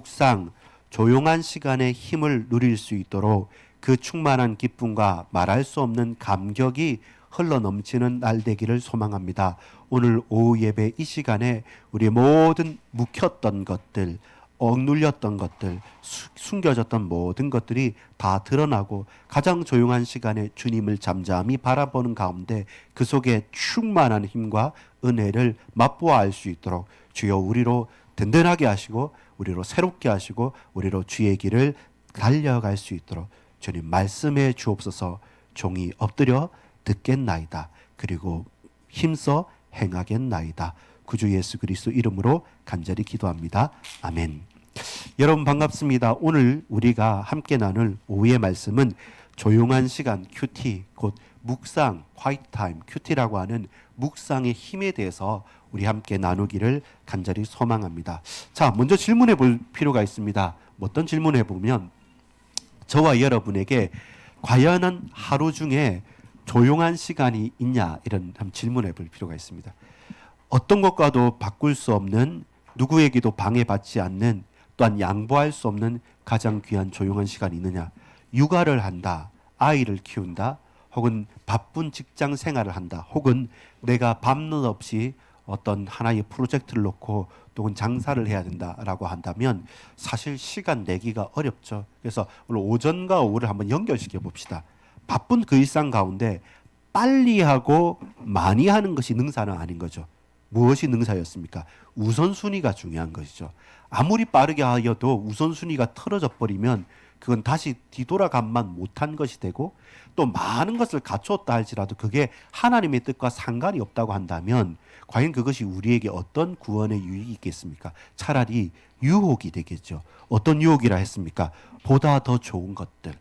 묵상, 조용한 시간의 힘을 누릴 수 있도록 그 충만한 기쁨과 말할 수 없는 감격이 흘러넘치는 날 되기를 소망합니다. 오늘 오후 예배 이 시간에 우리 모든 묵혔던 것들, 억눌렸던 것들, 숨겨졌던 모든 것들이 다 드러나고 가장 조용한 시간에 주님을 잠잠히 바라보는 가운데 그 속에 충만한 힘과 은혜를 맛보아할 수 있도록 주여 우리로 든든하게 하시고 우리로 새롭게 하시고 우리로 주의 길을 달려갈 수 있도록 주님 말씀해 주옵소서. 종이 엎드려 듣겠나이다. 그리고 힘써 행하겠나이다. 구주 예수 그리스도 이름으로 간절히 기도합니다. 아멘. 여러분 반갑습니다. 오늘 우리가 함께 나눌 오후의 말씀은 조용한 시간 큐티, 곧 묵상, quiet time, 큐티라고 하는 묵상의 힘에 대해서 우리 함께 나누기를 간절히 소망합니다. 자, 먼저 질문해 볼 필요가 있습니다. 어떤 질문해 보면 저와 여러분에게 과연 하루 중에 조용한 시간이 있냐 이런 질문해 볼 필요가 있습니다. 어떤 것과도 바꿀 수 없는, 누구에게도 방해받지 않는, 또한 양보할 수 없는 가장 귀한 조용한 시간이 있느냐. 육아를 한다, 아이를 키운다, 혹은 바쁜 직장 생활을 한다, 혹은 내가 밤낮 없이 어떤 하나의 프로젝트를 놓고 또는 장사를 해야 된다라고 한다면 사실 시간 내기가 어렵죠. 그래서 오늘 오전과 오후를 한번 연결시켜 봅시다. 바쁜 그 일상 가운데 빨리 하고 많이 하는 것이 능사는 아닌 거죠. 무엇이 능사였습니까? 우선순위가 중요한 것이죠. 아무리 빠르게 하여도 우선순위가 틀어져 버리면 그건 다시 뒤돌아가만 못한 것이 되고, 또 많은 것을 갖추었다 할지라도 그게 하나님의 뜻과 상관이 없다고 한다면 과연 그것이 우리에게 어떤 구원의 유익이 있겠습니까? 차라리 유혹이 되겠죠. 어떤 유혹이라 했습니까? 보다 더 좋은 것들.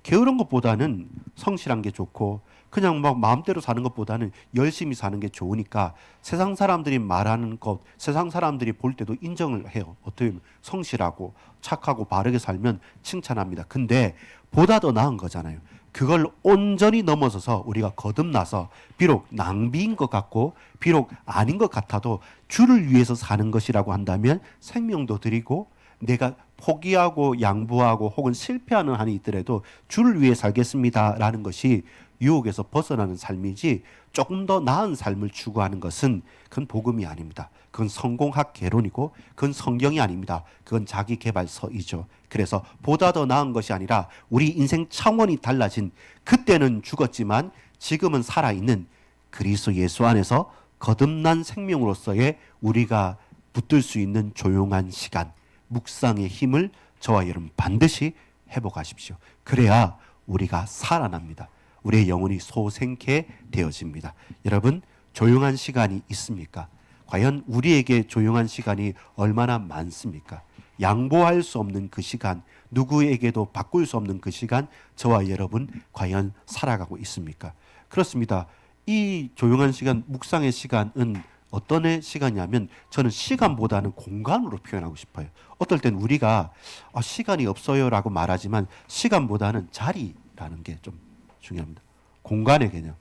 게으른 것보다는 성실한 게 좋고, 그냥 막 마음대로 사는 것보다는 열심히 사는 게 좋으니까 세상 사람들이 말하는 것, 세상 사람들이 볼 때도 인정을 해요. 어떻게 보면 성실하고 착하고 바르게 살면 칭찬합니다. 근데 보다 더 나은 거잖아요. 그걸 온전히 넘어서서 우리가 거듭나서 비록 낭비인 것 같고 비록 아닌 것 같아도 주를 위해서 사는 것이라고 한다면 생명도 드리고 내가 포기하고 양보하고 혹은 실패하는 한이 있더라도 주를 위해 살겠습니다라는 것이 유혹에서 벗어나는 삶이지, 조금 더 나은 삶을 추구하는 것은 그건 복음이 아닙니다. 그건 성공학 개론이고 그건 성경이 아닙니다. 그건 자기개발서이죠. 그래서 보다 더 나은 것이 아니라 우리 인생 차원이 달라진, 그때는 죽었지만 지금은 살아있는 그리스도 예수 안에서 거듭난 생명으로서의 우리가 붙들 수 있는 조용한 시간, 묵상의 힘을 저와 여러분 반드시 회복하십시오. 그래야 우리가 살아납니다. 우리의 영혼이 소생케 되어집니다. 여러분, 조용한 시간이 있습니까? 과연 우리에게 조용한 시간이 얼마나 많습니까? 양보할 수 없는 그 시간, 누구에게도 바꿀 수 없는 그 시간, 저와 여러분 과연 살아가고 있습니까? 그렇습니다. 이 조용한 시간, 묵상의 시간은 어떤 시간이냐면 저는 시간보다는 공간으로 표현하고 싶어요. 어떨 땐 우리가 시간이 없어요라고 말하지만 시간보다는 자리라는 게 좀 중요합니다. 공간의 개념.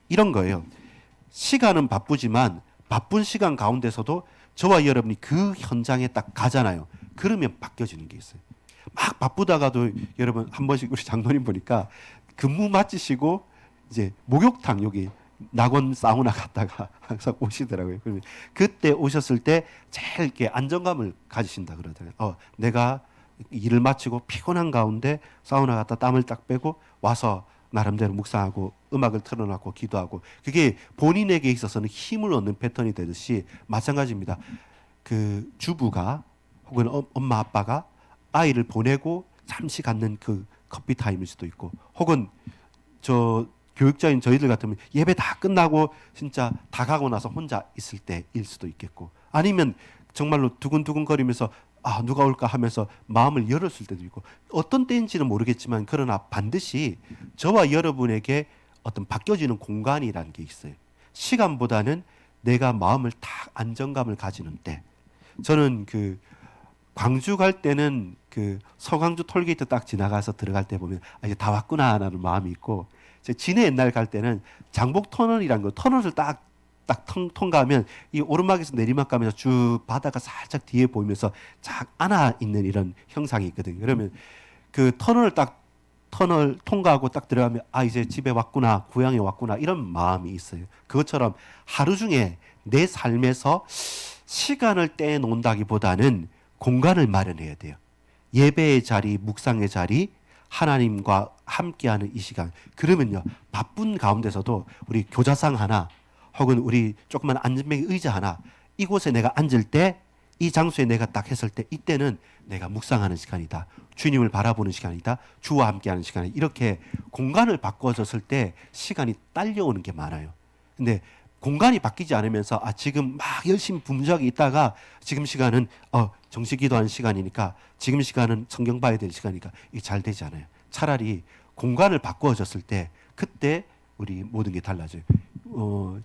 이런 거예요. 시간은 바쁘지만 바쁜 시간 가운데서도 저와 여러분이 그 현장에 딱 가잖아요. 그러면 바뀌어지는 게 있어요. 막 바쁘다가도 여러분 한 번씩 우리 장로님 보니까 근무 마치시고 이제 목욕탕 여기 낙원 사우나 갔다가 항상 오시더라고요. 그러면 그때 오셨을 때 제일 이렇게 안정감을 가지신다 그러더라고요. 내가 일을 마치고 피곤한 가운데 사우나 갔다 땀을 딱 빼고 와서 나름대로 묵상하고 음악을 틀어놓고 기도하고, 그게 본인에게 있어서는 힘을 얻는 패턴이 되듯이 마찬가지입니다. 그 주부가 혹은 엄마 아빠가 아이를 보내고 잠시 갖는 그 커피 타임일 수도 있고, 혹은 저 교육자인 저희들 같으면 예배 다 끝나고 진짜 다 가고 나서 혼자 있을 때일 수도 있겠고, 아니면 정말로 두근두근거리면서 누가 올까 하면서 마음을 열었을 때도 있고, 어떤 때인지는 모르겠지만 그러나 반드시 저와 여러분에게 어떤 바뀌어지는 공간이라는 게 있어요. 시간보다는 내가 마음을 딱 안정감을 가지는 때. 저는 그 광주 갈 때는 그 서강주 톨게이트 딱 지나가서 들어갈 때 보면 이제 다 왔구나 하는 마음이 있고, 진해 옛날 갈 때는 장복 터널이라는 거, 터널을 딱 딱 통과하면 이 오르막에서 내리막 가면서 쭉 바다가 살짝 뒤에 보이면서 쫙 안아 있는 이런 형상이 있거든요. 그러면 그 터널 통과하고 딱 들어가면 아 이제 집에 왔구나, 고향에 왔구나 이런 마음이 있어요. 그것처럼 하루 중에 내 삶에서 시간을 떼놓는다기보다는 공간을 마련해야 돼요. 예배의 자리, 묵상의 자리, 하나님과 함께하는 이 시간. 그러면요 바쁜 가운데서도 우리 교자상 하나 혹은 우리 조그만 안전뱅이 의자 하나 이곳에 내가 앉을 때 이 장소에 내가 딱 했을 때 이때는 내가 묵상하는 시간이다. 주님을 바라보는 시간이다. 주와 함께하는 시간이다. 이렇게 공간을 바꿔줬을 때 시간이 딸려오는 게 많아요. 근데 공간이 바뀌지 않으면서 아 지금 막 열심히 분주하게 있다가 지금 시간은 정식 기도하는 시간이니까 지금 시간은 성경 봐야 될 시간이니까 이게 잘 되지 않아요. 차라리 공간을 바꿔줬을 때 그때 우리 모든 게 달라져요.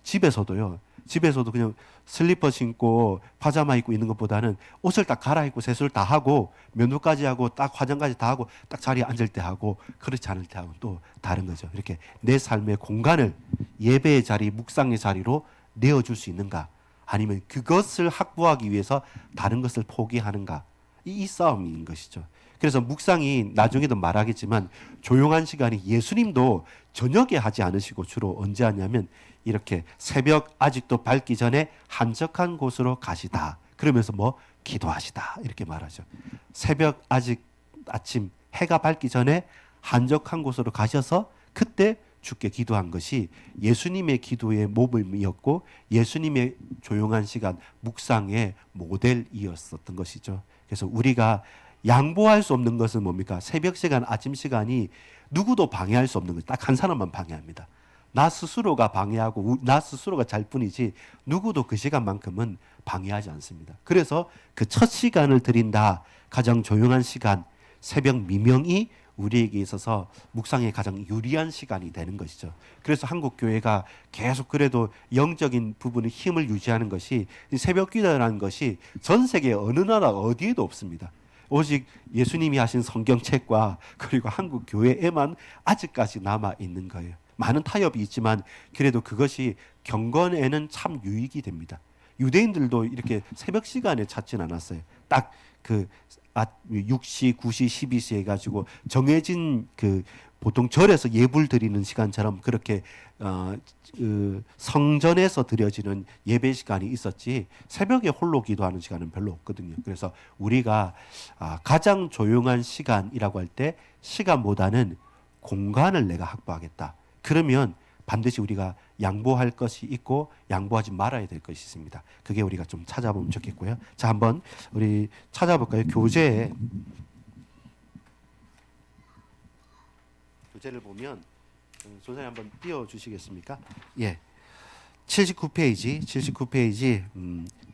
집에서도 그냥 슬리퍼 신고 파자마 입고 있는 것보다는 옷을 딱 갈아입고 세수를 다 하고 면도까지 하고 딱 화장까지 다 하고 딱 자리에 앉을 때 하고 그렇지 않을 때 하고 또 다른 거죠. 이렇게 내 삶의 공간을 예배의 자리, 묵상의 자리로 내어줄 수 있는가? 아니면 그것을 확보하기 위해서 다른 것을 포기하는가? 이 싸움인 것이죠. 그래서 묵상이 나중에도 말하겠지만 조용한 시간이 예수님도 저녁에 하지 않으시고 주로 언제 하냐면 이렇게 새벽 아직도 밝기 전에 한적한 곳으로 가시다. 그러면서 뭐 기도하시다 이렇게 말하죠. 새벽 아침 해가 밝기 전에 한적한 곳으로 가셔서 그때 주께 기도한 것이 예수님의 기도의 모범이었고 예수님의 조용한 시간 묵상의 모델이었었던 것이죠. 그래서 우리가 양보할 수 없는 것은 뭡니까? 새벽 시간, 아침 시간이 누구도 방해할 수 없는 것. 딱 한 사람만 방해합니다. 나 스스로가 방해하고 나 스스로가 잘 뿐이지 누구도 그 시간만큼은 방해하지 않습니다. 그래서 그 첫 시간을 드린다. 가장 조용한 시간, 새벽 미명이 우리에게 있어서 묵상에 가장 유리한 시간이 되는 것이죠. 그래서 한국 교회가 계속 그래도 영적인 부분의 힘을 유지하는 것이 새벽 기도라는 것이 전 세계 어느 나라 어디에도 없습니다. 오직 예수님이 하신 성경책과 그리고 한국 교회에만 아직까지 남아 있는 거예요. 많은 타협이 있지만 그래도 그것이 경건에는 참 유익이 됩니다. 유대인들도 이렇게 새벽 시간에 찾진 않았어요. 딱 그 6시, 9시, 12시 해가지고 정해진 그 보통 절에서 예불 드리는 시간처럼 그렇게 성전에서 드려지는 예배 시간이 있었지 새벽에 홀로 기도하는 시간은 별로 없거든요. 그래서 우리가 가장 조용한 시간이라고 할 때 시간보다는 공간을 내가 확보하겠다. 그러면 반드시 우리가 양보할 것이 있고 양보하지 말아야 될 것이 있습니다. 그게 우리가 좀 찾아보면 좋겠고요. 자, 한번 우리 찾아볼까요? 교재를 보면 선생님 한번 띄워 주시겠습니까? 예. 79페이지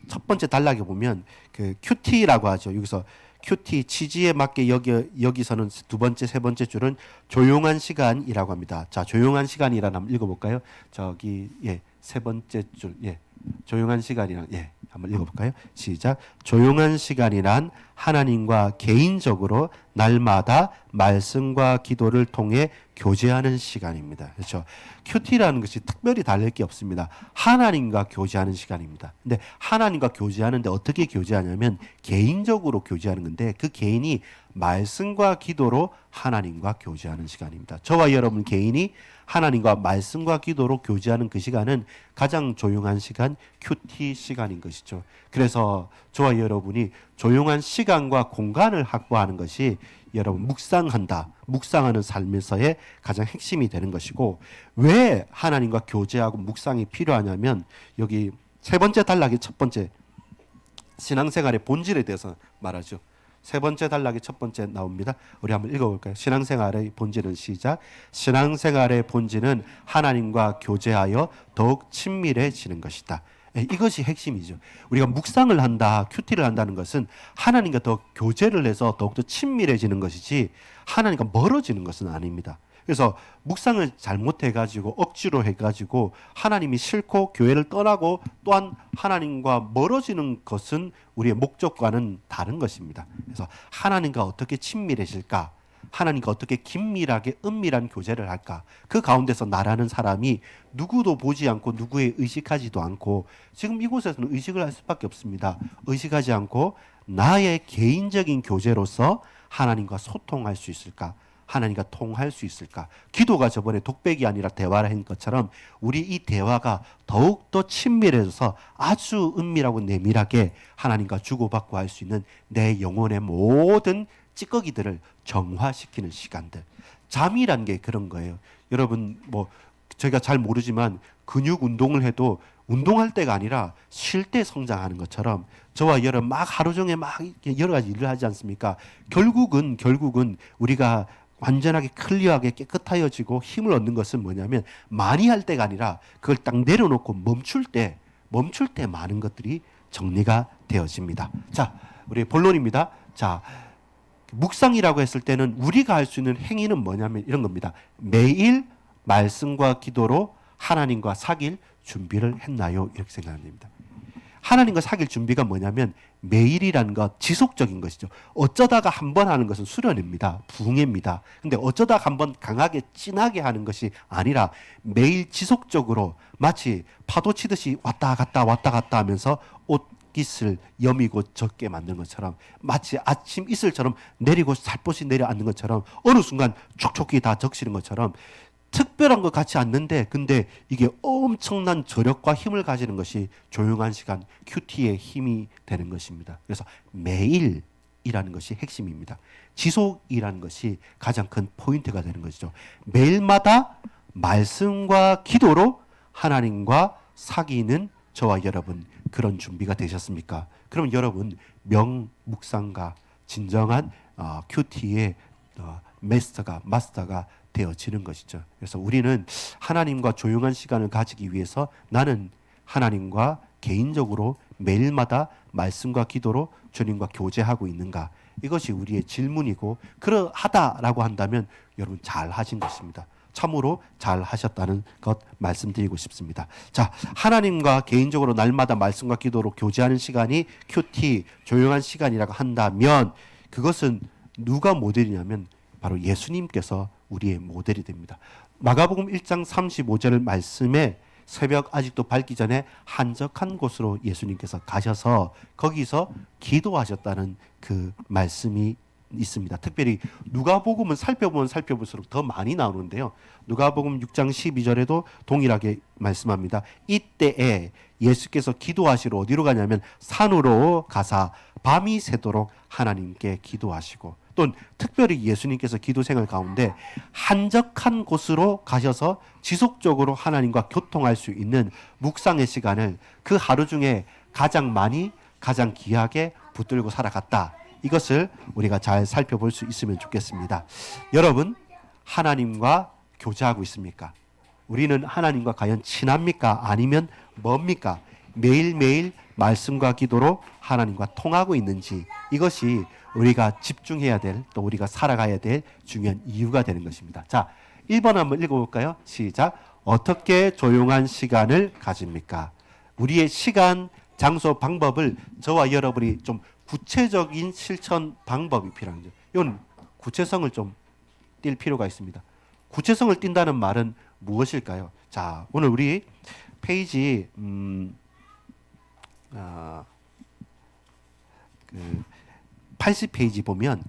첫 번째 단락에 보면 그 QT라고 하죠. 여기서 QT 취지에 맞게 여기서는 두 번째, 세 번째 줄은 조용한 시간이라고 합니다. 자, 조용한 시간이라는 한번 읽어볼까요? 저기 세 번째 줄 조용한 시간이란 한번 읽어볼까요? 시작. 조용한 시간이란 하나님과 개인적으로 날마다 말씀과 기도를 통해 교제하는 시간입니다. 그렇죠? 큐티라는 것이 특별히 다를 게 없습니다. 하나님과 교제하는 시간입니다. 근데 하나님과 교제하는데 어떻게 교제하냐면 개인적으로 교제하는 건데 그 개인이 말씀과 기도로 하나님과 교제하는 시간입니다. 저와 여러분 개인이 하나님과 말씀과 기도로 교제하는 그 시간은 가장 조용한 시간, 큐티 시간인 것이죠. 그래서 저와 여러분이 조용한 시간과 공간을 확보하는 것이 여러분 묵상하는 삶에서의 가장 핵심이 되는 것이고 왜 하나님과 교제하고 묵상이 필요하냐면 여기 세 번째 단락의 첫 번째 신앙생활의 본질에 대해서 말하죠. 세 번째 단락의 첫 번째 나옵니다. 우리 한번 읽어볼까요? 신앙생활의 본질은 시작. 신앙생활의 본질은 하나님과 교제하여 더욱 친밀해지는 것이다. 이것이 핵심이죠. 우리가 묵상을 한다, 큐티를 한다는 것은 하나님과 더 교제를 해서 더욱더 친밀해지는 것이지 하나님과 멀어지는 것은 아닙니다. 그래서 묵상을 잘못해가지고 억지로 해가지고 하나님이 싫고 교회를 떠나고 또한 하나님과 멀어지는 것은 우리의 목적과는 다른 것입니다. 그래서 하나님과 어떻게 친밀해질까? 하나님과 어떻게 긴밀하게 은밀한 교제를 할까? 그 가운데서 나라는 사람이 누구도 보지 않고 누구의 의식하지도 않고 지금 이곳에서는 의식을 할 수밖에 없습니다. 의식하지 않고 나의 개인적인 교제로서 하나님과 소통할 수 있을까? 하나님과 통할 수 있을까? 기도가 저번에 독백이 아니라 대화를 한 것처럼 우리 이 대화가 더욱더 친밀해져서 아주 은밀하고 내밀하게 하나님과 주고받고 할 수 있는 내 영혼의 모든 찌꺼기들을 정화시키는 시간들. 잠이란 게 그런 거예요. 여러분 뭐 저희가 잘 모르지만 근육 운동을 해도 운동할 때가 아니라 쉴 때 성장하는 것처럼 저와 여러분 막 하루 종일 막 여러 가지 일을 하지 않습니까? 결국은 우리가 완전하게 클리어하게 깨끗하여지고 힘을 얻는 것은 뭐냐면 많이 할 때가 아니라 그걸 딱 내려놓고 멈출 때 많은 것들이 정리가 되어집니다. 자, 우리 본론입니다. 자, 묵상이라고 했을 때는 우리가 할 수 있는 행위는 뭐냐면 이런 겁니다. 매일 말씀과 기도로 하나님과 사귈 준비를 했나요? 이렇게 생각합니다. 하나님과 사귈 준비가 뭐냐면 매일이라는 것, 지속적인 것이죠. 어쩌다가 한 번 하는 것은 수련입니다. 부흥입니다. 근데 어쩌다가 한 번 강하게 진하게 하는 것이 아니라 매일 지속적으로 마치 파도 치듯이 왔다 갔다 하면서 옷깃을 여미고 젖게 만드는 것처럼 마치 아침 이슬처럼 내리고 살포시 내려앉는 것처럼 어느 순간 촉촉히 다 적시는 것처럼 특별한 것 같지 않는데 근데 이게 엄청난 저력과 힘을 가지는 것이 조용한 시간 큐티의 힘이 되는 것입니다. 그래서 매일이라는 것이 핵심입니다. 지속이라는 것이 가장 큰 포인트가 되는 것이죠. 매일마다 말씀과 기도로 하나님과 사귀는 저와 여러분 그런 준비가 되셨습니까? 그럼 여러분 명묵상가 진정한 큐티의 마스터가 되어지는 것이죠. 그래서 우리는 하나님과 조용한 시간을 가지기 위해서 나는 하나님과 개인적으로 매일마다 말씀과 기도로 주님과 교제하고 있는가? 이것이 우리의 질문이고 그러하다라고 한다면 여러분 잘 하신 것입니다. 참으로 잘 하셨다는 것 말씀드리고 싶습니다. 자, 하나님과 개인적으로 날마다 말씀과 기도로 교제하는 시간이 큐티, 조용한 시간이라고 한다면 그것은 누가 모델이냐면 바로 예수님께서 우리의 모델이 됩니다. 마가복음 1장 35절 말씀에 새벽 아직도 밝기 전에 한적한 곳으로 예수님께서 가셔서 거기서 기도하셨다는 그 말씀이 있습니다. 특별히 누가복음은 살펴보면 살펴볼수록 더 많이 나오는데요. 누가복음 6장 12절에도 동일하게 말씀합니다. 이때에 예수께서 기도하시러 어디로 가냐면 산으로 가사 밤이 새도록 하나님께 기도하시고 또 특별히 예수님께서 기도 생활 가운데 한적한 곳으로 가셔서 지속적으로 하나님과 교통할 수 있는 묵상의 시간을 그 하루 중에 가장 많이 가장 귀하게 붙들고 살아갔다. 이것을 우리가 잘 살펴볼 수 있으면 좋겠습니다. 여러분 하나님과 교제하고 있습니까? 우리는 하나님과 과연 친합니까? 아니면 뭡니까? 매일매일 말씀과 기도로 하나님과 통하고 있는지 이것이 우리가 집중해야 될 또 우리가 살아가야 될 중요한 이유가 되는 것입니다. 자, 1번 한번 읽어볼까요? 시작. 어떻게 조용한 시간을 가집니까? 우리의 시간, 장소, 방법을 저와 여러분이 좀 구체적인 실천 방법이 필요한 거죠. 이건 구체성을 좀 띌 필요가 있습니다. 구체성을 띈다는 말은 무엇일까요? 자, 오늘 우리 페이지 80페이지 보면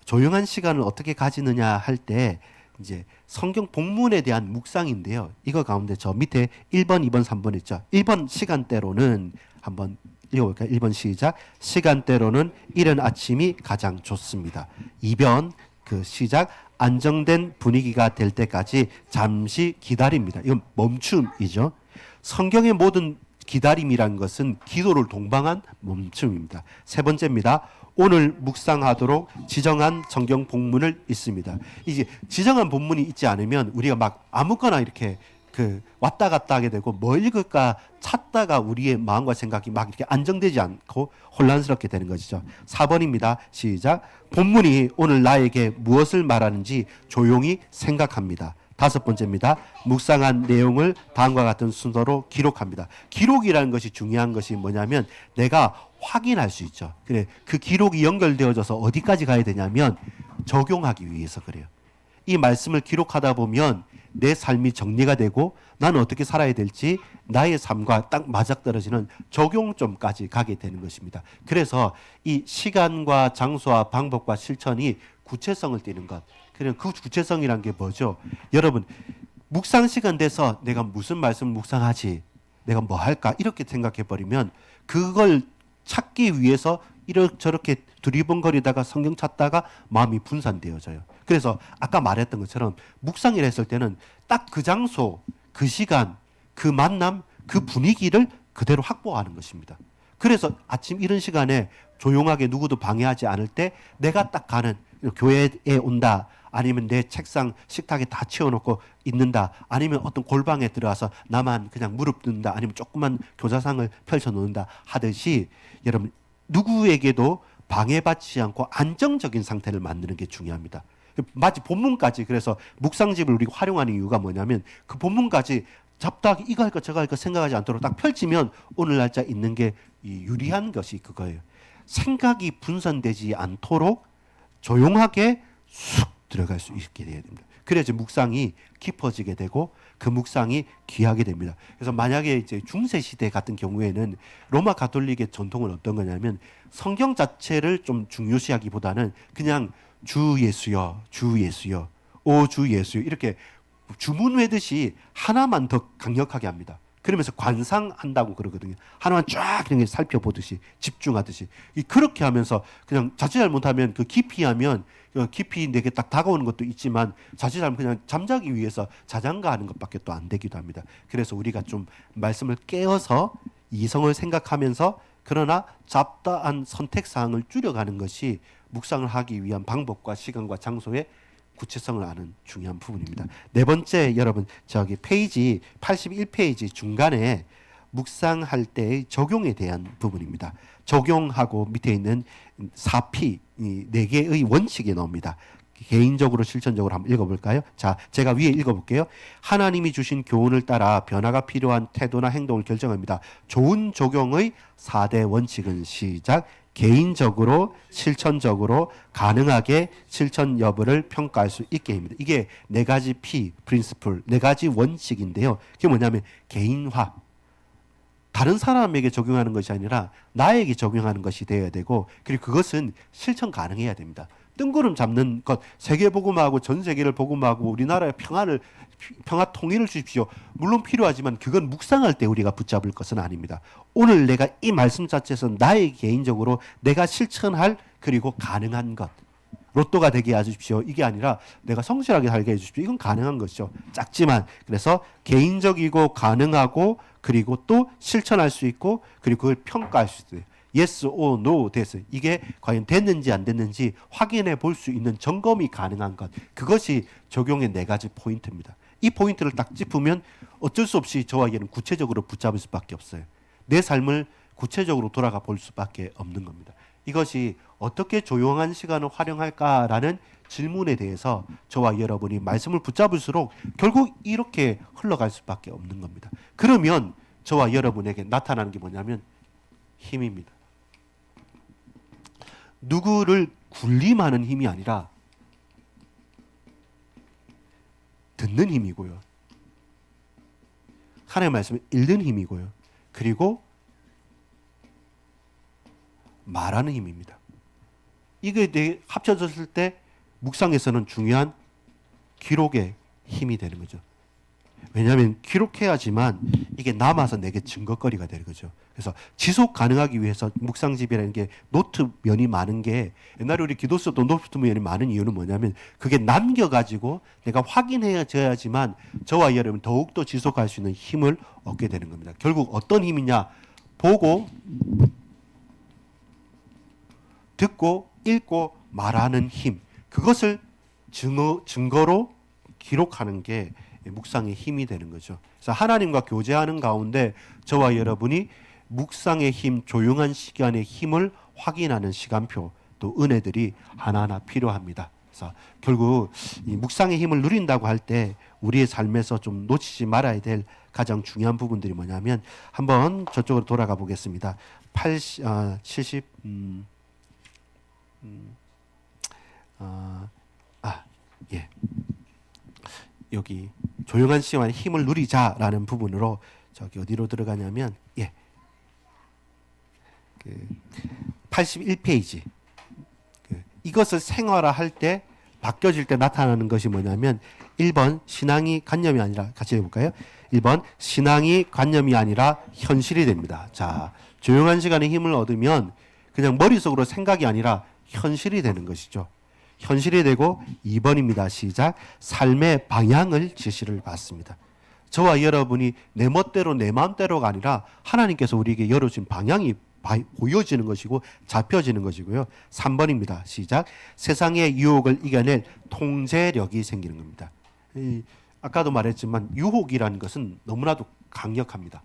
조용한 시간을 어떻게 가지느냐 할 때 이제 성경 본문에 대한 묵상인데요. 이거 가운데 저 밑에 1번, 2번, 3번 있죠. 1번 시간대로는 한번 읽어볼까요? 1번 시작. 시간대로는 이른 아침이 가장 좋습니다. 2번 시작. 안정된 분위기가 될 때까지 잠시 기다립니다. 이건 멈춤이죠. 성경의 모든 기다림이란 것은 기도를 동반한 멈춤입니다. 세 번째입니다. 오늘 묵상하도록 지정한 성경 본문을 읽습니다. 이제 지정한 본문이 있지 않으면 우리가 막 아무거나 이렇게 왔다 갔다 하게 되고 뭐 읽을까 찾다가 우리의 마음과 생각이 막 이렇게 안정되지 않고 혼란스럽게 되는 것이죠. 4번입니다. 시작. 본문이 오늘 나에게 무엇을 말하는지 조용히 생각합니다. 5번째입니다. 묵상한 내용을 다음과 같은 순서로 기록합니다. 기록이라는 것이 중요한 것이 뭐냐면 내가 확인할 수 있죠. 그래, 그 기록이 연결되어져서 어디까지 가야 되냐면 적용하기 위해서 그래요. 이 말씀을 기록하다 보면 내 삶이 정리가 되고 나는 어떻게 살아야 될지 나의 삶과 딱 맞아떨어지는 적용점까지 가게 되는 것입니다. 그래서 이 시간과 장소와 방법과 실천이 구체성을 띠는 것. 그럼 그 구체성이란 게 뭐죠? 여러분, 묵상 시간 돼서 내가 무슨 말씀을 묵상하지? 내가 뭐 할까? 이렇게 생각해 버리면 그걸 찾기 위해서 이렇게 두리번거리다가 성경 찾다가 마음이 분산되어져요. 그래서 아까 말했던 것처럼 묵상이라 했을 때는 딱 그 장소, 그 시간, 그 만남, 그 분위기를 그대로 확보하는 것입니다. 그래서 아침 이런 시간에 조용하게 누구도 방해하지 않을 때 내가 딱 가는 교회에 온다. 아니면 내 책상 식탁에 다 치워놓고 있는다. 아니면 어떤 골방에 들어가서 나만 그냥 무릎 든다. 아니면 조그만 교사상을 펼쳐놓는다 하듯이 여러분 누구에게도 방해받지 않고 안정적인 상태를 만드는 게 중요합니다. 마치 본문까지 그래서 묵상집을 우리가 활용하는 이유가 뭐냐면 그 본문까지 잡다하게 이거 할까 저거 할까 생각하지 않도록 딱 펼치면 오늘 날짜 있는 게 유리한 것이 그거예요. 생각이 분산되지 않도록 조용하게 쑥 들어갈 수 있게 돼야 됩니다. 그래야지 묵상이 깊어지게 되고 그 묵상이 귀하게 됩니다. 그래서 만약에 이제 중세 시대 같은 경우에는 로마 가톨릭의 전통은 어떤 거냐면 성경 자체를 좀 중요시하기보다는 그냥 주 예수여, 주 예수여, 오 주 예수여 이렇게 주문 외듯이 하나만 더 강력하게 합니다. 그러면서 관상한다고 그러거든요. 하나만 쫙 이렇게 살펴보듯이 집중하듯이 그렇게 하면서 그냥 자칫 잘못하면 그 깊이하면 깊이 내게 딱 다가오는 것도 있지만 자칫 잘못 그냥 잠자기 위해서 자장가하는 것밖에 또 안 되기도 합니다. 그래서 우리가 좀 말씀을 깨어서 이성을 생각하면서 그러나 잡다한 선택 사항을 줄여가는 것이 묵상을 하기 위한 방법과 시간과 장소의 구체성을 아는 중요한 부분입니다. 네 번째 여러분 저기 페이지 81페이지 중간에 묵상할 때의 적용에 대한 부분입니다. 적용하고 밑에 있는 4P 이 4개의 원칙이 나옵니다. 개인적으로 실천적으로 한번 읽어볼까요? 자, 제가 위에 읽어볼게요. 하나님이 주신 교훈을 따라 변화가 필요한 태도나 행동을 결정합니다. 좋은 적용의 4대 원칙은 시작. 개인적으로 실천적으로 가능하게 실천 여부를 평가할 수 있게 합니다. 이게 네 가지 P, 프린시플, 네 가지 원칙인데요. 그게 뭐냐면 개인화. 다른 사람에게 적용하는 것이 아니라 나에게 적용하는 것이 되어야 되고 그리고 그것은 실천 가능해야 됩니다. 뜬구름 잡는 것, 세계복음하고 전 세계를 복음하고 우리나라의 평화 통일을 주십시오. 물론 필요하지만 그건 묵상할 때 우리가 붙잡을 것은 아닙니다. 오늘 내가 이 말씀 자체에서 나의 개인적으로 내가 실천할 그리고 가능한 것. 로또가 되게 해주십시오. 이게 아니라 내가 성실하게 살게 해주십시오. 이건 가능한 것이죠. 작지만 그래서 개인적이고 가능하고 그리고 또 실천할 수 있고 그리고 그걸 평가할 수 있어요. yes or no 됐어요. 이게 과연 됐는지 안 됐는지 확인해 볼 수 있는 점검이 가능한 것. 그것이 적용의 네 가지 포인트입니다. 이 포인트를 딱 짚으면 어쩔 수 없이 저와 얘는 구체적으로 붙잡을 수밖에 없어요. 내 삶을 구체적으로 돌아가 볼 수밖에 없는 겁니다. 이것이 어떻게 조용한 시간을 활용할까라는 질문에 대해서 저와 여러분이 말씀을 붙잡을수록 결국 이렇게 흘러갈 수밖에 없는 겁니다. 그러면 저와 여러분에게 나타나는 게 뭐냐면 힘입니다. 누구를 군림하는 힘이 아니라 듣는 힘이고요. 하나님의 말씀을 읽는 힘이고요. 그리고 말하는 힘입니다. 이게 합쳐졌을 때 묵상에서는 중요한 기록의 힘이 되는 거죠. 왜냐하면 기록해야지만 이게 남아서 내게 증거거리가 되는 거죠. 그래서 지속 가능하기 위해서 묵상집이라는 게 노트면이 많은 게 옛날에 우리 기도서도 노트면이 많은 이유는 뭐냐면 그게 남겨가지고 내가 확인해야지만 저와 여러분 더욱더 지속할 수 있는 힘을 얻게 되는 겁니다. 결국 어떤 힘이냐? 보고 듣고 읽고 말하는 힘. 그것을 증거로 기록하는 게 묵상의 힘이 되는 거죠. 그래서 하나님과 교제하는 가운데 저와 여러분이 묵상의 힘, 조용한 시간의 힘을 확인하는 시간표, 또 은혜들이 하나하나 필요합니다. 그래서 결국 이 묵상의 힘을 누린다고 할 때 우리의 삶에서 좀 놓치지 말아야 될 가장 중요한 부분들이 뭐냐면 한번 저쪽으로 돌아가 보겠습니다. 70 예. 여기 조용한 시간에 힘을 누리자라는 부분으로 저기 어디로 들어가냐면 예. 그 81페이지. 이것을 생활화할 때 바뀌어질 때 나타나는 것이 뭐냐면 1번 신앙이 관념이 아니라 같이 해볼까요? 1번 신앙이 관념이 아니라 현실이 됩니다. 자, 조용한 시간에 힘을 얻으면 그냥 머릿속으로 생각이 아니라 현실이 되는 것이죠. 현실이 되고 2번입니다. 시작. 삶의 방향을 지시를 받습니다. 저와 여러분이 내 멋대로 내 마음대로가 아니라 하나님께서 우리에게 열어준 방향이 보여지는 것이고 잡혀지는 것이고요. 3번입니다. 시작. 세상의 유혹을 이겨낼 통제력이 생기는 겁니다. 아까도 말했지만 유혹이라는 것은 너무나도 강력합니다.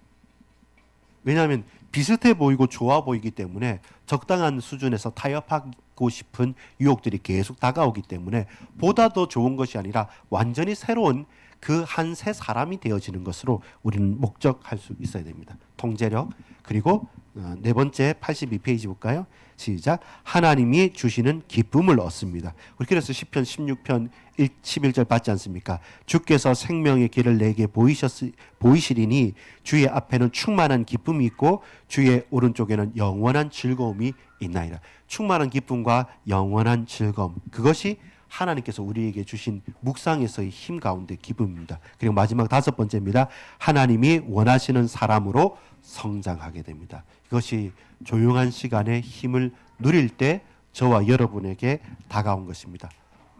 왜냐하면 비슷해 보이고 좋아 보이기 때문에 적당한 수준에서 타협하고 싶은 유혹들이 계속 다가오기 때문에 보다 더 좋은 것이 아니라 완전히 새로운 그 한 새 사람이 되어지는 것으로 우리는 목적할 수 있어야 됩니다. 통제력. 그리고 네 번째 82페이지 볼까요? 시작. 하나님이 주시는 기쁨을 얻습니다. 우리 그래서 시편 16편 11절 받지 않습니까? 주께서 생명의 길을 내게 보이시리니 주의 앞에는 충만한 기쁨이 있고 주의 오른쪽에는 영원한 즐거움이 있나이다. 충만한 기쁨과 영원한 즐거움, 그것이 하나님께서 우리에게 주신 묵상에서의 힘 가운데 기쁨입니다. 그리고 마지막 5번째입니다. 하나님이 원하시는 사람으로 성장하게 됩니다. 이것이 조용한 시간에 힘을 누릴 때 저와 여러분에게 다가온 것입니다.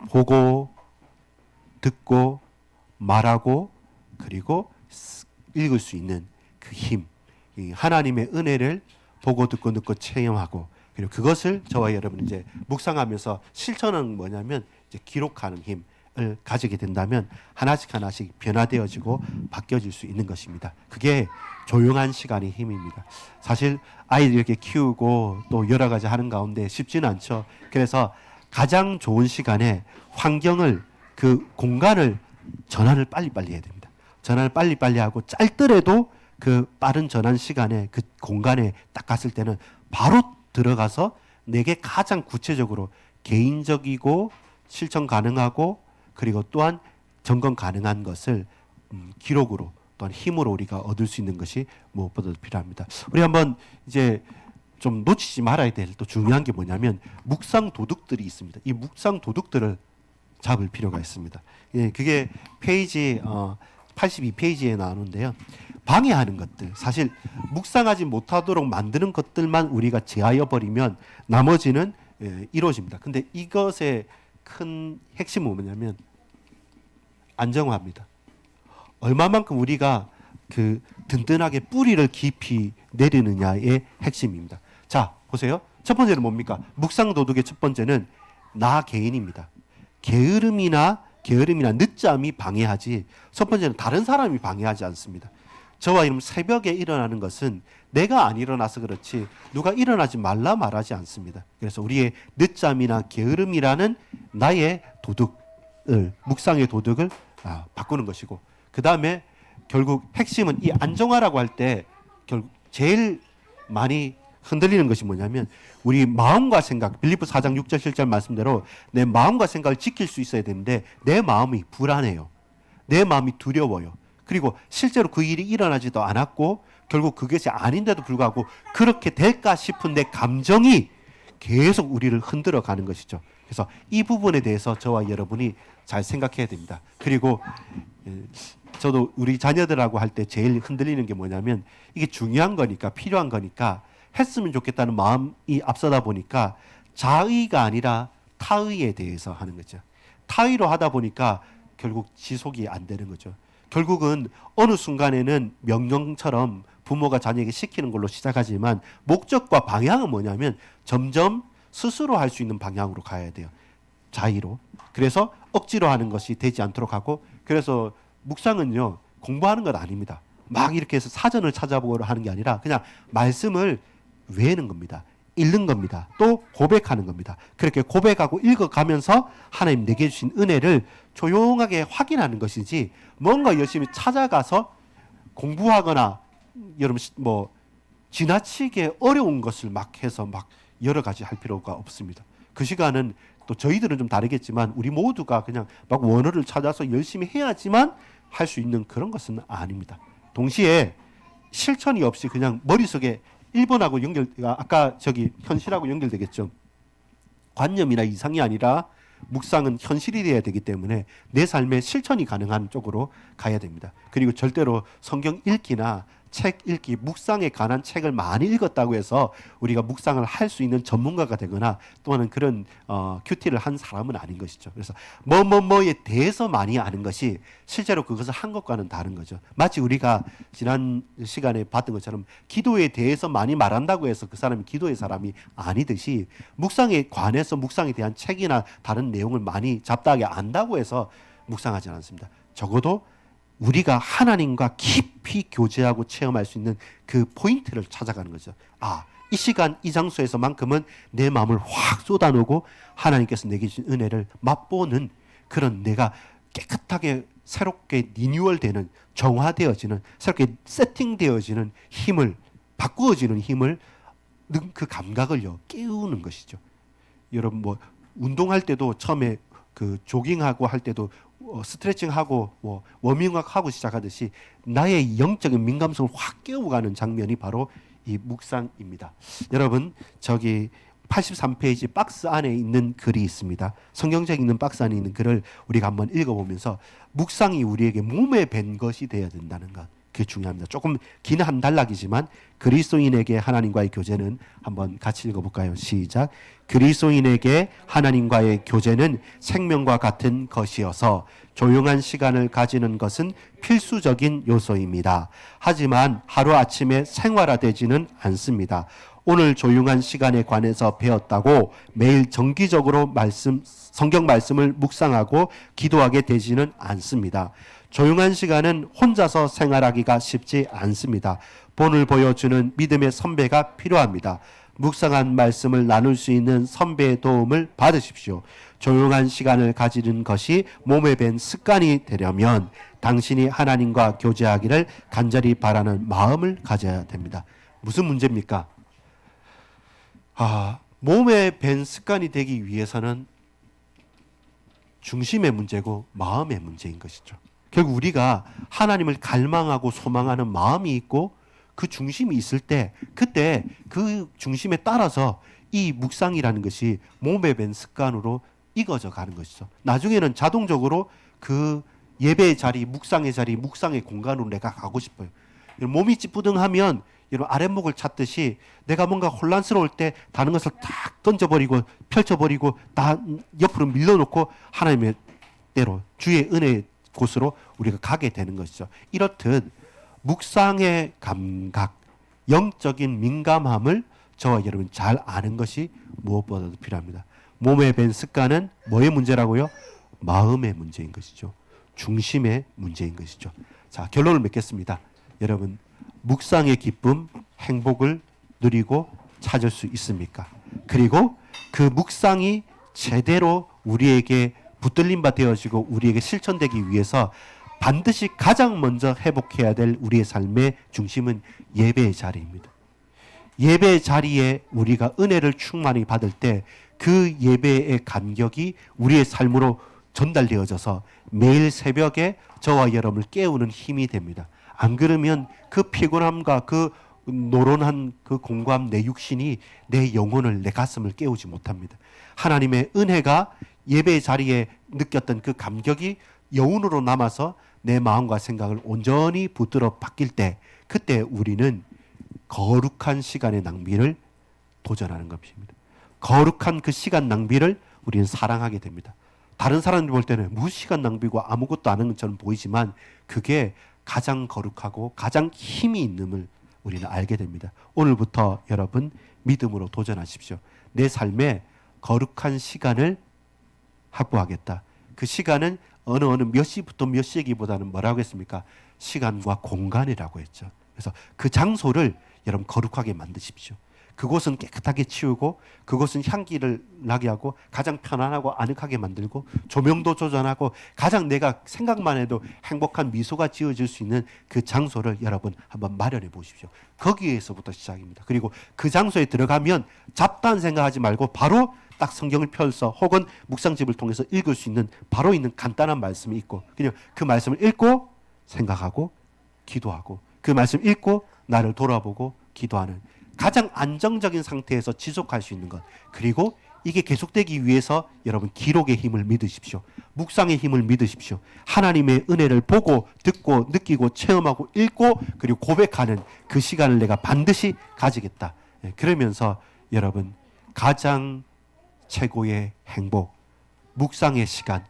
보고 듣고 말하고 그리고 읽을 수 있는 그 힘, 하나님의 은혜를 보고 듣고 체험하고 그리고 그것을 저와 여러분이 이제 묵상하면서 실천은 뭐냐면 이제 기록하는 힘을 가지게 된다면 하나씩 변화되어지고 바뀌어질 수 있는 것입니다. 그게 조용한 시간의 힘입니다. 사실 아이들 이렇게 키우고 또 여러 가지 하는 가운데 쉽지는 않죠. 그래서 가장 좋은 시간에 환경을, 그 공간을 전환을 빨리빨리 해야 됩니다. 전환을 빨리빨리 하고 짧더라도 그 빠른 전환 시간에 그 공간에 딱 갔을 때는 바로 들어가서 내게 가장 구체적으로 개인적이고 실천 가능하고 그리고 또한 점검 가능한 것을 기록으로 또한 힘으로 우리가 얻을 수 있는 것이 무엇보다도 필요합니다. 우리 한번 이제 좀 놓치지 말아야 될 또 중요한 게 뭐냐면 묵상 도둑들이 있습니다. 이 묵상 도둑들을 잡을 필요가 있습니다. 예, 그게 페이지 82페이지에 나오는데요. 방해하는 것들, 사실 묵상하지 못하도록 만드는 것들만 우리가 제하여 버리면 나머지는 이루어집니다. 근데 이것의 큰 핵심은 뭐냐면 안정화입니다. 얼마만큼 우리가 그 든든하게 뿌리를 깊이 내리느냐의 핵심입니다. 자, 보세요. 첫 번째는 뭡니까? 묵상 도둑의 첫 번째는 나 개인입니다. 게으름이나 늦잠이 방해하지, 첫 번째는 다른 사람이 방해하지 않습니다. 저와 여러분 새벽에 일어나는 것은 내가 안 일어나서 그렇지 누가 일어나지 말라 말하지 않습니다. 그래서 우리의 늦잠이나 게으름이라는 나의 도둑을, 묵상의 도둑을 바꾸는 것이고, 그 다음에 결국 핵심은 이 안정화라고 할 때 결국 제일 많이 흔들리는 것이 뭐냐면 우리 마음과 생각, 빌립보 4장 6절 7절 말씀대로 내 마음과 생각을 지킬 수 있어야 되는데 내 마음이 불안해요. 내 마음이 두려워요. 그리고 실제로 그 일이 일어나지도 않았고 결국 그것이 아닌데도 불구하고 그렇게 될까 싶은 내 감정이 계속 우리를 흔들어 가는 것이죠. 그래서 이 부분에 대해서 저와 여러분이 잘 생각해야 됩니다. 그리고 저도 우리 자녀들하고 할 때 제일 흔들리는 게 뭐냐면 이게 중요한 거니까 필요한 거니까 했으면 좋겠다는 마음이 앞서다 보니까 자의가 아니라 타의에 대해서 하는 거죠. 타의로 하다 보니까 결국 지속이 안 되는 거죠. 결국은 어느 순간에는 명령처럼 부모가 자녀에게 시키는 걸로 시작하지만 목적과 방향은 뭐냐면 점점 스스로 할 수 있는 방향으로 가야 돼요. 자의로. 그래서 억지로 하는 것이 되지 않도록 하고, 그래서 묵상은요 공부하는 건 아닙니다. 막 이렇게 해서 사전을 찾아보고 하는 게 아니라 그냥 말씀을 외우는 겁니다. 읽는 겁니다. 또 고백하는 겁니다. 그렇게 고백하고 읽어가면서 하나님 내게 주신 은혜를 조용하게 확인하는 것이지 뭔가 열심히 찾아가서 공부하거나 여러분 뭐 지나치게 어려운 것을 막 해서 막 여러 가지 할 필요가 없습니다. 그 시간은 또 저희들은 좀 다르겠지만 우리 모두가 그냥 막 원어를 찾아서 열심히 해야지만 할 수 있는 그런 것은 아닙니다. 동시에 실천이 없이 그냥 머릿속에 1번하고 아까 저기 현실하고 연결되겠죠. 관념이나 이상이 아니라 묵상은 현실이 되어야 되기 때문에 내 삶에 실천이 가능한 쪽으로 가야 됩니다. 그리고 절대로 성경 읽기나 책 읽기, 묵상에 관한 책을 많이 읽었다고 해서 우리가 묵상을 할 수 있는 전문가가 되거나 또는 그런 큐티를 한 사람은 아닌 것이죠. 그래서 뭐에 대해서 많이 아는 것이 실제로 그것을 한 것과는 다른 거죠. 마치 우리가 지난 시간에 봤던 것처럼 기도에 대해서 많이 말한다고 해서 그 사람이 기도의 사람이 아니듯이 묵상에 관해서 묵상에 대한 책이나 다른 내용을 많이 잡다하게 안다고 해서 묵상하지 않습니다. 적어도 우리가 하나님과 깊이 교제하고 체험할 수 있는 그 포인트를 찾아가는 거죠. 이 시간 이 장소에서만큼은 내 마음을 확 쏟아놓고 하나님께서 내게 주신 은혜를 맛보는 그런 내가 깨끗하게 새롭게 리뉴얼되는, 정화되어지는, 새롭게 세팅되어지는 힘을, 바꾸어지는 힘을, 그 감각을요 깨우는 것이죠. 여러분 운동할 때도 처음에 그 조깅하고 할 때도 스트레칭하고 워밍업하고 시작하듯이 나의 영적인 민감성을 확 깨워가는 장면이 바로 이 묵상입니다. 여러분 저기 83페이지 박스 안에 있는 글이 있습니다. 성경책 있는 박스 안에 있는 글을 우리가 한번 읽어보면서 묵상이 우리에게 몸에 밴 것이 되어야 된다는 것, 그게 중요합니다. 조금 긴 한 단락이지만 그리스도인에게 하나님과의 교제는 한번 같이 읽어볼까요? 시작. 그리스도인에게 하나님과의 교제는 생명과 같은 것이어서 조용한 시간을 가지는 것은 필수적인 요소입니다. 하지만 하루아침에 생활화되지는 않습니다. 오늘 조용한 시간에 관해서 배웠다고 매일 정기적으로 성경 말씀을 묵상하고 기도하게 되지는 않습니다. 조용한 시간은 혼자서 생활하기가 쉽지 않습니다. 본을 보여주는 믿음의 선배가 필요합니다. 묵상한 말씀을 나눌 수 있는 선배의 도움을 받으십시오. 조용한 시간을 가지는 것이 몸에 밴 습관이 되려면 당신이 하나님과 교제하기를 간절히 바라는 마음을 가져야 됩니다. 무슨 문제입니까? 몸에 밴 습관이 되기 위해서는 중심의 문제고 마음의 문제인 것이죠. 결국 우리가 하나님을 갈망하고 소망하는 마음이 있고 그 중심이 있을 때 그때 그 중심에 따라서 이 묵상이라는 것이 몸에 밴 습관으로 익어져 가는 것이죠. 나중에는 자동적으로 그 예배의 자리, 묵상의 자리, 묵상의 공간으로 내가 가고 싶어요. 몸이 찌뿌둥하면 여러분 아랫목을 찾듯이 내가 뭔가 혼란스러울 때 다른 것을 탁 던져버리고 펼쳐버리고 다 옆으로 밀어놓고 하나님의 때로 주의 은혜의 곳으로 우리가 가게 되는 것이죠. 이렇듯 묵상의 감각, 영적인 민감함을 저와 여러분 잘 아는 것이 무엇보다도 필요합니다. 몸에 밴 습관은 뭐의 문제라고요? 마음의 문제인 것이죠. 중심의 문제인 것이죠. 자, 결론을 맺겠습니다. 여러분, 묵상의 기쁨, 행복을 누리고 찾을 수 있습니까? 그리고 그 묵상이 제대로 우리에게 붙들림 바 되어지고 우리에게 실천되기 위해서 반드시 가장 먼저 회복해야 될 우리의 삶의 중심은 예배의 자리입니다. 예배의 자리에 우리가 은혜를 충만히 받을 때 그 예배의 감격이 우리의 삶으로 전달되어져서 매일 새벽에 저와 여러분을 깨우는 힘이 됩니다. 안 그러면 그 피곤함과 그 노론한 그 공고함 내 육신이 내 영혼을, 내 가슴을 깨우지 못합니다. 하나님의 은혜가 예배의 자리에 느꼈던 그 감격이 여운으로 남아서 내 마음과 생각을 온전히 붙들어 바뀔 때 그때 우리는 거룩한 시간의 낭비를 도전하는 것입니다. 거룩한 그 시간 낭비를 우리는 사랑하게 됩니다. 다른 사람들 볼 때는 무슨 시간 낭비고 아무것도 안 하는 것처럼 보이지만 그게 가장 거룩하고 가장 힘이 있음을 우리는 알게 됩니다. 오늘부터 여러분 믿음으로 도전하십시오. 내 삶에 거룩한 시간을 확보하겠다. 그 시간은 어느 몇 시부터 몇 시기보다는 뭐라고 했습니까? 시간과 공간이라고 했죠. 그래서 그 장소를 여러분 거룩하게 만드십시오. 그곳은 깨끗하게 치우고 그곳은 향기를 나게 하고 가장 편안하고 아늑하게 만들고 조명도 조절하고 가장 내가 생각만 해도 행복한 미소가 지어질 수 있는 그 장소를 여러분 한번 마련해 보십시오. 거기에서부터 시작입니다. 그리고 그 장소에 들어가면 잡다한 생각하지 말고 바로 딱 성경을 펴서 혹은 묵상집을 통해서 읽을 수 있는 바로 있는 간단한 말씀이 있고 그냥 그 말씀을 읽고 생각하고 기도하고 그 말씀 읽고 나를 돌아보고 기도하는 가장 안정적인 상태에서 지속할 수 있는 것. 그리고 이게 계속되기 위해서 여러분 기록의 힘을 믿으십시오. 묵상의 힘을 믿으십시오. 하나님의 은혜를 보고 듣고 느끼고 체험하고 읽고 그리고 고백하는 그 시간을 내가 반드시 가지겠다. 그러면서 여러분 가장 최고의 행복, 묵상의 시간,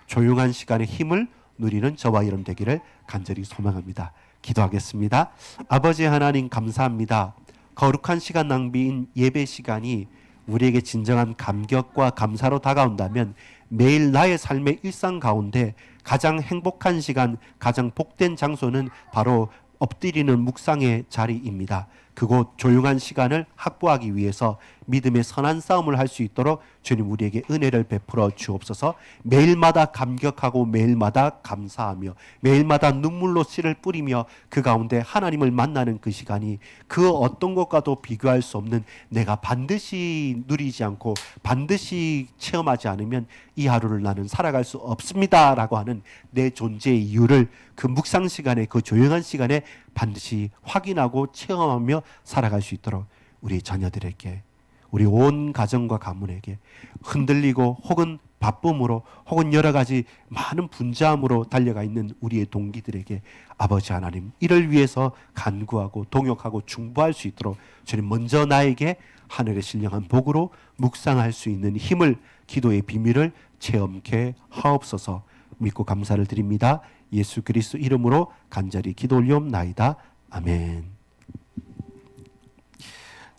조용한 시간의 힘을 누리는 저와 여러분 되기를 간절히 소망합니다. 기도하겠습니다. 아버지 하나님 감사합니다. 거룩한 시간 낭비인 예배 시간이 우리에게 진정한 감격과 감사로 다가온다면 매일 나의 삶의 일상 가운데 가장 행복한 시간, 가장 복된 장소는 바로 엎드리는 묵상의 자리입니다. 그곳 조용한 시간을 확보하기 위해서 믿음의 선한 싸움을 할 수 있도록 주님 우리에게 은혜를 베풀어 주옵소서. 매일마다 감격하고 매일마다 감사하며 매일마다 눈물로 씨를 뿌리며 그 가운데 하나님을 만나는 그 시간이 그 어떤 것과도 비교할 수 없는 내가 반드시 누리지 않고 반드시 체험하지 않으면 이 하루를 나는 살아갈 수 없습니다 라고 하는 내 존재의 이유를 그 묵상 시간에 그 조용한 시간에 반드시 확인하고 체험하며 살아갈 수 있도록 우리 자녀들에게 우리 온 가정과 가문에게 흔들리고 혹은 바쁨으로 혹은 여러 가지 많은 분주함으로 달려가 있는 우리의 동기들에게 아버지 하나님 이를 위해서 간구하고 동역하고 중보할 수 있도록 주님 먼저 나에게 하늘의 신령한 복으로 묵상할 수 있는 힘을 기도의 비밀을 체험케 하옵소서. 믿고 감사를 드립니다. 예수 그리스도 이름으로 간절히 기도 올리옵나이다. 아멘.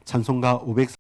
찬송가 500